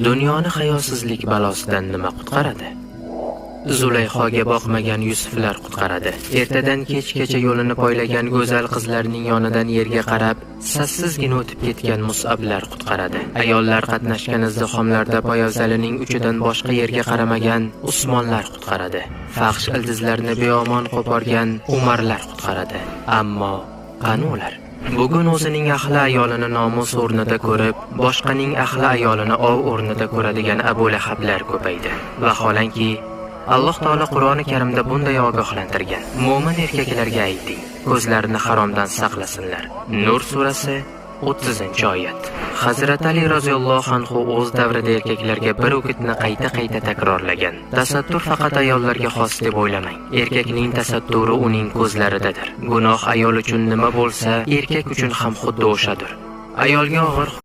Dunyoni hayosizlik balosidan nima qutqaradi? Zulayxoga boqmagan Yusuflar qutqaradi. Ertadan kechgacha yo'lini poylagan go'zal qizlarning yonidan yerga qarab, sassizgina o'tib ketgan Mus'ablar qutqaradi. Ayollar qatnashgan izdihomlarda poyafzalining uchidan boshqa yerga qaramagan Usmonlar qutqaradi. Fahsh ildizlarni beomon qo'porgan Umarlar qutqaradi. Ammo qani ular? Bugun o'zining ahli ayolini nomus o'rnida ko'rib, boshqaning ahli ayolini ov o'rnida ko'radigan Abu Lahablar ko'paydi. Vaholanki Alloh taolo Qur'oni Karimda bunday ogohlantirgan. Mo'min erkaklarga ayting, ko'zlarini haromdan saqlasinlar. Nur surasi 30-oyat. Hazrat Ali roziyallohu anhu o'z davrida erkaklarga bir o'gitni qayta-qayta takrorlagan. Tasattur faqat ayollarga xos deb o'ylamang. Erkakning tasatturi uning ko'zlaridadir. Gunoh ayol uchun nima bo'lsa, erkak uchun ham xuddi o'shadir. Ayolga og'ir